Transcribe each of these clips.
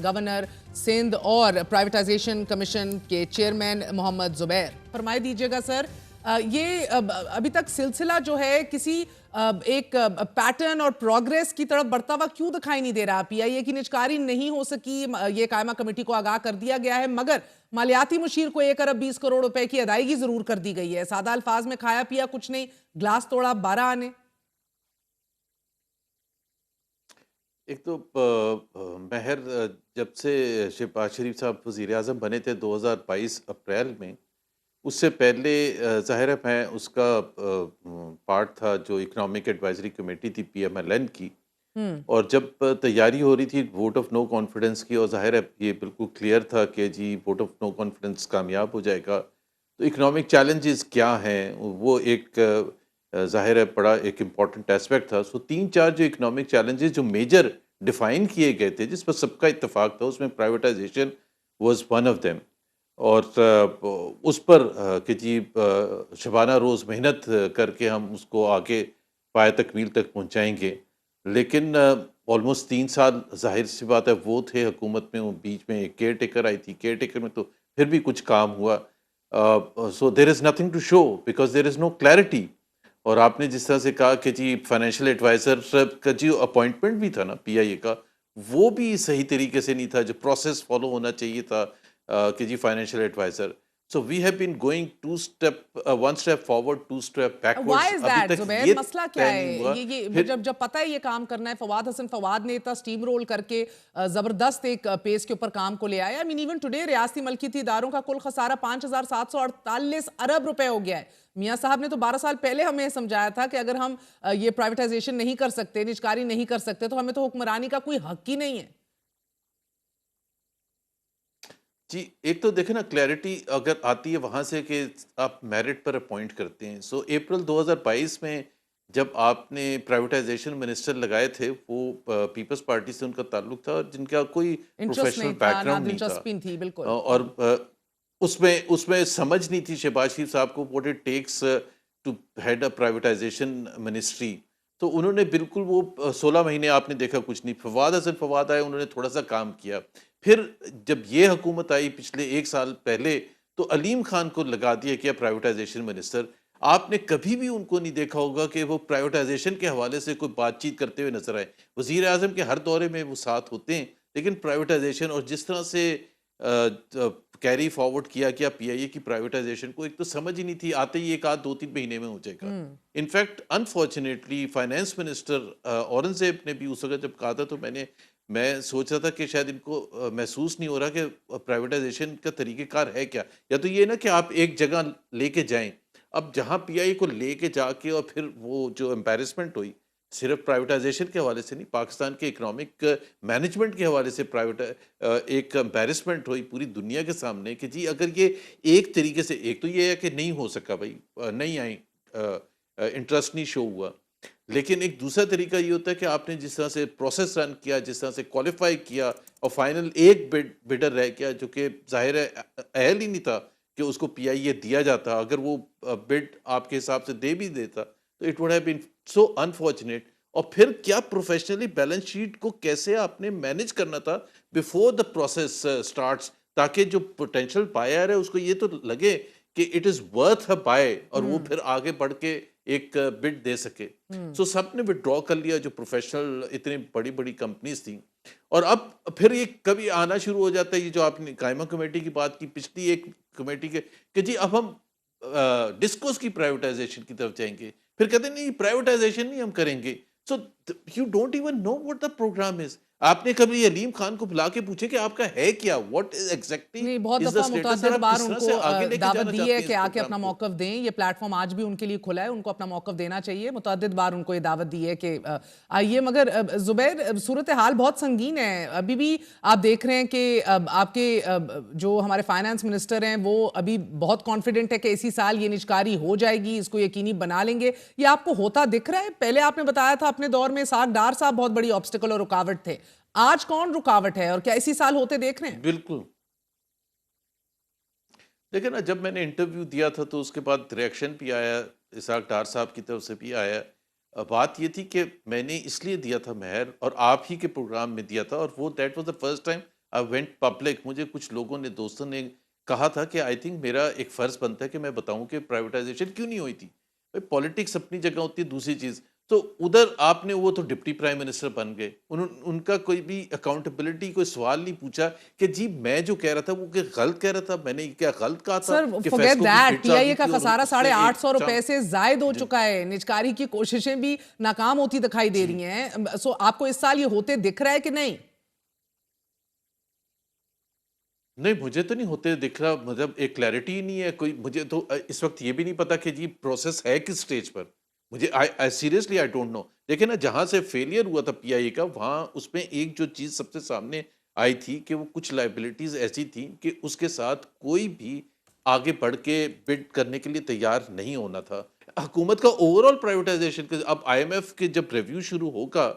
Governor Sindh اور privatisation commission کے chairman محمد زبیر. فرمائے دیجیے گا سر, یہ ابھی تک سلسلہ جو ہے کسی ایک پیٹرن اور پروگریس کی طرف بڑھتا ہوا کیوں دکھائی نہیں دے رہا؟ پی آئی اے کی نجکاری نہیں ہو سکی, یہ قائمہ کمیٹی کو آگاہ کر دیا گیا ہے, مگر مالیاتی مشیر کو 1 ارب 20 کروڑ روپے کی ادائیگی ضرور کر دی گئی ہے. سادہ الفاظ میں کھایا پیا کچھ نہیں, گلاس توڑا 12 آنے. ایک تو مہر جب سے شہباز شریف صاحب وزیر اعظم بنے تھے 2022 اپریل میں, اس سے پہلے ظاہر ہے میں اس کا پارٹ تھا جو اکنامک ایڈوائزری کمیٹی تھی پی ایم ایل این کی, اور جب تیاری ہو رہی تھی ووٹ آف نو کانفیڈنس کی, اور ظاہر ہے یہ بالکل کلیئر تھا کہ جی ووٹ آف نو کانفیڈنس کامیاب ہو جائے گا, تو اکنامک چیلنجز کیا ہیں وہ ایک ظاہر ہے بڑا ایک امپورٹنٹ اسپیکٹ تھا. سو 3-4 جو اکنامک چیلنجز جو میجر ڈیفائن کیے گئے تھے جس پر سب کا اتفاق تھا, اس میں privatisation was one of them, اور اس پر کہ جی شبانہ روز محنت کر کے ہم اس کو آگے پائے تکمیل تک پہنچائیں گے. لیکن آلموسٹ 3 سال ظاہر سی بات ہے وہ تھے حکومت میں, وہ بیچ میں ایک کیئر ٹیکر آئی تھی, کیئر ٹیکر میں تو پھر بھی کچھ کام ہوا. So there is nothing to show because there is no clarity. اور آپ نے جس طرح سے کہا کہ جی فائنینشیل ایڈوائزر کا جو اپوائنٹمنٹ بھی تھا نا پی آئی اے کا, وہ بھی صحیح طریقے سے نہیں تھا, جو پروسیس فالو ہونا چاہیے تھا کہ جی financial advisor. So we have been going 1 step forward 2 step Why backward. is ابھی that, تک زبیر؟ یہ مسئلہ کیا طے ہے؟ نہیں ہوا. یہ جب پتہ ہے یہ کام کرنا ہے, فواد حسن فواد نے اتنا سٹیم رول کر کے زبردست ایک پیس کے اوپر کام کو لے آیا. I mean even today ریاستی ملکیتی اداروں کا کل خسارہ 5,748 ارب روپے ہو گیا ہے. میاں صاحب نے تو 12 سال پہلے ہمیں سمجھایا تھا کہ اگر ہم یہ پرائیویٹائزیشن نہیں کر سکتے, نجکاری نہیں کر سکتے, تو ہمیں تو حکمرانی کا کوئی حق ہی نہیں ہے. جی ایک تو دیکھیں نا, کلیئرٹی اگر آتی ہے وہاں سے کہ آپ میرٹ پر اپوائنٹ کرتے ہیں. سو اپریل 2022 میں جب آپ نے پرائیویٹائزیشن منسٹر لگائے تھے, وہ پیپلز پارٹی سے ان کا تعلق تھا, اور جن کا کوئی انٹرسٹ پروفیشنل نہیں تھا, بیک نہ گراؤنڈ نہیں تھا, دلچسپی تھی, بالکل. اور اس میں سمجھ نہیں تھی شہباز شریف صاحب کو what it takes to head a privatization ministry. تو انہوں نے بالکل وہ 16 مہینے آپ نے دیکھا کچھ نہیں. فواد حسن فواد آئے, انہوں نے تھوڑا سا کام کیا. پھر جب یہ حکومت آئی پچھلے 1 سال پہلے, تو علیم خان کو لگا دیا کیا پرائیویٹائزیشن منسٹر. آپ نے کبھی بھی ان کو نہیں دیکھا ہوگا کہ وہ پرائیویٹائزیشن کے حوالے سے کوئی بات چیت کرتے ہوئے نظر آئے. وزیر اعظم کے ہر دورے میں وہ ساتھ ہوتے ہیں, لیکن پرائیویٹائزیشن اور جس طرح سے کیری فارورڈ کیا پی آئی اے کی پرائیویٹائزیشن کو, ایک تو سمجھ ہی نہیں تھی, آتے ہی 1-2-3 مہینے میں ہو جائے گا. In fact unfortunately finance minister Aurangzeb نے بھی اس وقت جب کہا تھا, تو میں سوچ رہا تھا کہ شاید ان کو محسوس نہیں ہو رہا کہ پرائیویٹائزیشن کا طریقہ کار ہے کیا. یا تو یہ نا کہ آپ ایک جگہ لے کے جائیں, اب جہاں پی آئی اے کو لے کے جا کے اور پھر وہ جو امپیرسمنٹ ہوئی صرف پرائیویٹائزیشن کے حوالے سے نہیں, پاکستان کے اکنامک مینجمنٹ کے حوالے سے ایک امپیرسمنٹ ہوئی پوری دنیا کے سامنے کہ جی اگر یہ ایک طریقے سے, ایک تو یہ ہے کہ نہیں ہو سکا بھائی, نہیں آئی, انٹرسٹ نہیں شو ہوا, لیکن ایک دوسرا طریقہ یہ ہوتا ہے کہ آپ نے جس طرح سے پروسیس رن کیا, جس طرح سے کوالیفائی کیا, اور فائنل ایک بڈر رہ گیا جو کہ ظاہر ہے اہل ہی نہیں تھا کہ اس کو پی آئی اے دیا جاتا. اگر وہ بڈ آپ کے حساب سے دے بھی دیتا تو it would have been so unfortunate. اور پھر کیا پروفیشنلی بیلنس شیٹ کو کیسے آپ نے مینج کرنا تھا بیفور دا پروسیس اسٹارٹس, تاکہ جو پوٹینشیل بائر ہے اس کو یہ تو لگے کہ it is worth a by, اور وہ پھر آگے بڑھ کے ایک بڈ دے سکے. سو سب نے وڈرا کر لیا جو پروفیشنل اتنی بڑی بڑی کمپنیز تھیں. اور اب پھر یہ کبھی آنا شروع ہو جاتا ہے, یہ جو آپ نے قائمہ کمیٹی کی بات کی, پچھلی ایک کمیٹی کے, کہ جی اب ہم ڈسکوز کی پرائیویٹائزیشن کی طرف جائیں گے. پھر کہتے ہیں نہیں پرائیویٹائزیشن نہیں ہم کریں گے. So you don't even know what the programme is. آپ نے کبھی علیم خان کو بلا کے پوچھے کہ آپ کا ہے کیا, واٹ ایگزیکٹلی نہیں, بہت از دا دفعہ اسٹیٹس, اور متعدد آپ بار کس ان طرح کو سے آگے لے کے دعوت جانا دی چاہتے ہے ہیں کہ اس آ کے پروگرام اپنا کو. موقف دیں. یہ پلیٹ فارم آج بھی ان کے لیے کھلا ہے, ان کو اپنا موقف دینا چاہیے. متعدد بار ان کو یہ دعوت دی ہے کہ آئیے. مگر زبیر, صورتحال بہت سنگین ہے. ابھی بھی آپ دیکھ رہے ہیں کہ آپ کے جو ہمارے فائنانس منسٹر ہیں وہ ابھی بہت کانفیڈنٹ ہے کہ اسی سال یہ نجکاری ہو جائے گی, اس کو یقینی بنا لیں گے. یہ آپ کو ہوتا دکھ رہا ہے؟ پہلے آپ نے بتایا تھا اپنے دور میں اسحاق ڈار صاحب بہت بڑی آبسٹیکل اور رکاوٹ تھے. آج کون رکاوٹ ہے, اور کیا اسی سال ہوتے دیکھ رہے ہیں؟ بالکل. دیکھیں نا, جب میں نے انٹرویو دیا تھا تو اس کے بعد ریئیکشن بھی آیا, اسحاق ڈار صاحب کی طرف سے بھی آیا, بات یہ تھی کہ میں نے اس لیے دیا تھا مہر اور آپ ہی کے پروگرام میں دیا تھا، اور وہ that was the first time I went public. مجھے کچھ لوگوں نے، دوستوں نے کہا تھا کہ آئی تھنک میرا ایک فرض بنتا ہے کہ میں بتاؤں کہ پرائیویٹائزیشن کیوں نہیں ہوئی تھی. پالیٹکس اپنی جگہ ہوتی ہے، دوسری چیز تو ادھر آپ نے، وہ تو ڈپٹی پرائم منسٹر بن گئے، ان کا کوئی بھی اکاؤنٹیبلٹی، کوئی سوال نہیں پوچھا کہ جی میں جو کہہ رہا تھا وہ کہ غلط کہہ رہا تھا، میں نے کیا غلط کہا تھا سر کہ forget فیسکو کی that, بٹس پی آ آئی گئی اے کا تھی اور خسارہ اس سے ایک ₹850 سے زائد ہو جی چکا ہے، نجکاری کی کوششیں بھی ناکام ہوتی دکھائی دے جی رہی ہیں. سو آپ کو اس سال یہ ہوتے دکھ رہا ہے کہ نہیں؟ نہیں، مجھے تو نہیں ہوتے دکھ رہا، مطلب ایک کلیئرٹی ہی نہیں ہے کوئی. مجھے تو اس وقت یہ بھی نہیں پتا کہ جی پروسیس ہے کس سٹیج پر. مجھے سیریسلی آئی ڈونٹ نو. دیکھیں نا، جہاں سے فیلئر ہوا تھا پی آئی اے کا، وہاں اس میں ایک جو چیز سب سے سامنے آئی تھی کہ وہ کچھ لائبلٹیز ایسی تھیں کہ اس کے ساتھ کوئی بھی آگے بڑھ کے بڈ کرنے کے لیے تیار نہیں ہونا تھا. حکومت کا اوور آل پرائیویٹائزیشن کا اب آئی ایم ایف کے جب ریویو شروع ہوگا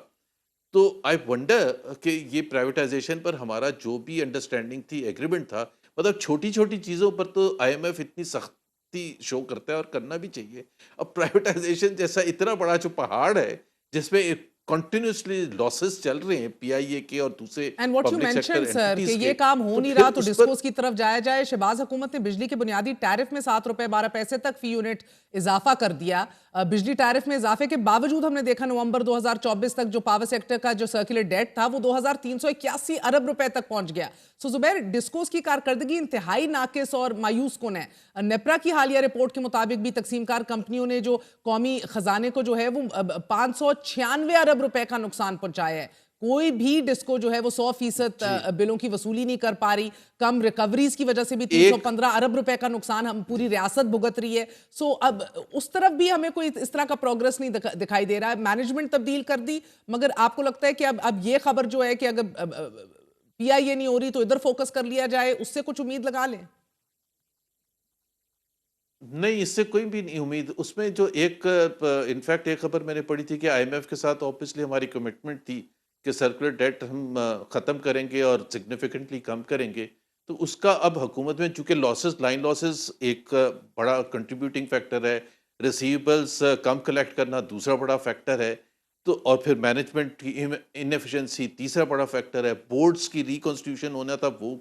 تو آئی ونڈر کہ یہ پرائیویٹائزیشن پر ہمارا جو بھی انڈرسٹینڈنگ تھی، ایگریمنٹ تھا، مطلب چھوٹی چھوٹی چیزوں پر تو آئی ایم ایف اتنی سختی شو کرتا ہے اور کرنا بھی چاہیے. اب پرائیویٹائزیشن جیسا اتنا بڑا جو پہاڑ ہے جس میں کنٹینیوسلی لاسز چل رہے ہیں پی آئی اے کے اور دوسرے and what you public sector mention sir کہ اینٹیز یہ کے، کام ہو تو نہیں پھر رہا تو اس پر ڈسکوز کی طرف جایا جائے. شہباز حکومت نے بجلی کے بنیادی ٹیرف میں ₹7.12 تک فی یونٹ اضافہ کر دیا. بجلی ٹیرف میں اضافے کے باوجود ہم نے دیکھا نومبر 2024 تک جو پاور سیکٹر کا جو سرکولر ڈیٹ تھا وہ ₹2381 ارب تک پہنچ گیا. سو زبیر، ڈسکوز کی کارکردگی انتہائی ناقص اور مایوس کن ہے. نیپرا کی حالیہ رپورٹ کے مطابق بھی تقسیم کار کمپنیوں نے جو قومی خزانے کو جو ہے وہ ₹596 ارب کا نقصان پہنچایا ہے. کوئی بھی ڈسکو جو ہے وہ 100% جی بلوں کی وصولی نہیں کر پا رہی. کم ریکوریز کی وجہ سے بھی ایک 315 ارب کا نقصان ہم پوری ریاست بھگت رہی ہے. سو اب اس طرف بھی ہمیں کوئی اس طرح کا پروگرس نہیں دکھائی دے رہا ہے. مینجمنٹ تبدیل کر دی، مگر آپ کو لگتا ہے کہ اب یہ خبر جو ہے کہ اگر پی آئی اے نہیں ہو رہی تو ادھر فوکس کر لیا جائے، اس سے کچھ امید لگا لیں؟ نہیں، اس سے کوئی بھی نہیں امید. اس میں جو ایک انفیکٹ ایک خبر میں نے پڑھی تھی کہ آئی ایم ایف کے ساتھ آبویسلی ہماری کمٹمنٹ تھی کہ سرکولر ڈیٹ ہم ختم کریں گے اور سگنیفیکنٹلی کم کریں گے. تو اس کا اب حکومت میں چونکہ لاسز، لائن لاسز ایک بڑا کنٹریبیوٹنگ فیکٹر ہے، ریسیویبلس کم کلیکٹ کرنا دوسرا بڑا فیکٹر ہے، تو اور پھر مینجمنٹ کی انیفیشنسی تیسرا بڑا فیکٹر ہے. بورڈز کی ریکنسٹیٹیوشن ہونا تھا، وہ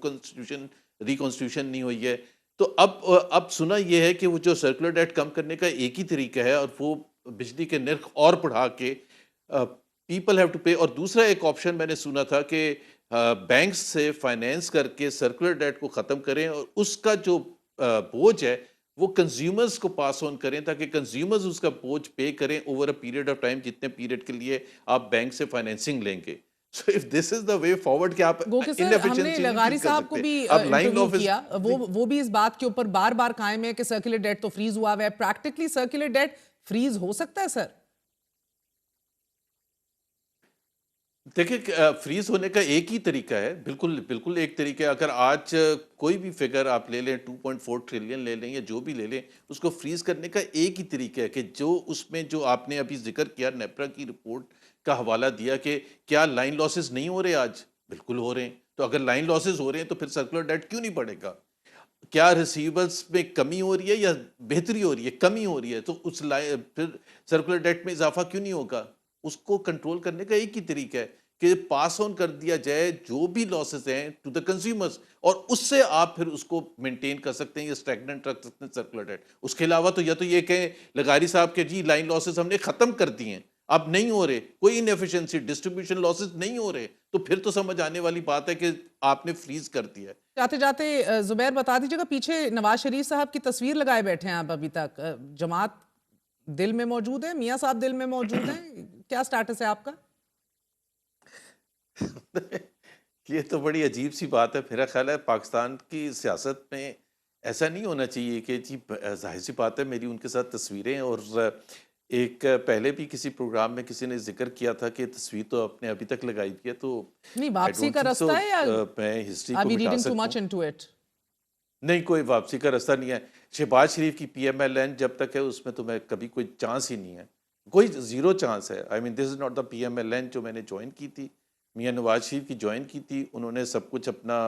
ریکنسٹیٹیوشن نہیں ہوئی ہے. تو اب سنا یہ ہے کہ وہ جو سرکولر ڈیٹ کم کرنے کا ایک ہی طریقہ ہے اور وہ بجلی کے نرخ اور بڑھا کے پیپل ہیو ٹو پے. اور دوسرا ایک آپشن میں نے سنا تھا کہ بینکس سے فائنینس کر کے سرکولر ڈیٹ کو ختم کریں اور اس کا جو بوجھ ہے وہ کنزیومرز کو پاس آن کریں تاکہ کنزیومرز اس کا بوجھ پے کریں over a period of time, جتنے پیریڈ کے لیے آپ بینک سے فائنینسنگ لیں گے. So if this is the way forward کہ آپ گو کہ سر ہم نے انیفیشنسی نہیں لغاری ٹھیک کر صاحب کو سکتے. بھی آپ لائن انٹرویو آفس کیا، وہ بھی اس بات کے اوپر بار بار قائم ہے کہ سرکولر ڈیٹ تو فریز ہوا ہے. پریکٹیکلی سرکولر ڈیٹ فریز ہو سکتا ہے سر؟ دیکھیں فریز ہونے کا ایک ہی طریقہ ہے، بالکل بالکل ایک طریقہ ہے. اگر آج کوئی بھی فگر آپ لے لیں، 2.4 ٹریلین لے لیں یا جو بھی لے لیں، اس کو فریز کرنے کا ایک ہی طریقہ ہے کہ جو اس میں جو آپ نے ابھی ذکر کیا، نیپرا کی رپورٹ کا حوالہ دیا کہ کیا لائن لاسز نہیں ہو رہے آج؟ بالکل ہو رہے ہیں. تو اگر لائن لاسز ہو رہے ہیں تو پھر سرکولر ڈیٹ کیوں نہیں بڑھے گا؟ کیا ریسیویبلس میں کمی ہو رہی ہے یا بہتری ہو رہی ہے؟ کمی ہو رہی ہے تو اس پھر سرکولر ڈیٹ میں اضافہ کیوں نہیں ہوگا؟ اس کو کنٹرول کرنے کا ایک ہی طریقہ ہے کہ پاس آن کر دیا جائے جو بھی لاسز ہیں ٹو دا کنزیومرز، اور اس سے آپ پھر اس کو مینٹین کر سکتے ہیں یا اسٹیگننٹ رکھ سکتے ہیں سرکولر ڈیٹ. اس کے علاوہ تو یا تو یہ کہیں لغاری صاحب کہ جی لائن لاسز ہم نے ختم کر دی ہیں، اب نہیں ہو رہے، کوئی انیفیشنسی ڈسٹریبیوشن لاسز نہیں ہو رہے، تو پھر تو سمجھ آنے والی بات ہے کہ آپ نے فریز کر دیا ہے. جاتے جاتے زبیر بتا دیجیے گا، پیچھے نواز شریف صاحب کی تصویر لگائے بیٹھے ہیں آپ ابھی تک. جماعت دل میں موجود ہے؟ میاں صاحب دل میں موجود ہیں؟ کیا سٹیٹس ہے آپ کا؟ یہ تو بڑی عجیب سی بات ہے. میرا خیال ہے پاکستان کی سیاست میں ایسا نہیں ہونا چاہیے کہ جی ظاہر سی بات ہے میری ان کے ساتھ تصویریں، اور ایک پہلے بھی کسی پروگرام میں کسی نے ذکر کیا تھا کہ تصویر تو آپ نے ابھی تک لگائی ہے، تو نہیں، آئی واپسی ڈونٹ کا تھنک رستہ سو ہے یا میں ہسٹری are کو we مٹا reading too سکتا ہوں. much into it؟ نہیں، کوئی واپسی کا راستہ نہیں ہے. شہباز شریف کی پی ایم ایل این جب تک ہے اس میں تو میں کبھی کوئی چانس ہی نہیں ہے، کوئی زیرو چانس ہے. I mean this is not the P M L N جو میں نے جوائن کی تھی. میاں نواز شریف کی جوائن کی تھی، انہوں نے سب کچھ اپنا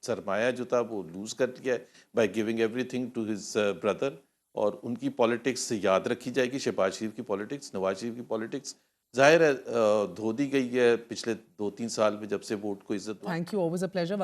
سرمایہ جو تھا وہ لوز کر لیا ہے by giving everything to his brother. اور ان کی پالیٹکس یاد رکھی جائے گی. شہباز شریف کی پالیٹکس, نواز شریف کی پالیٹکس ظاہر ہے دھو دی گئی ہے پچھلے 2-3 سال میں جب سے ووٹ کو عزت. Thank you, always a pleasure.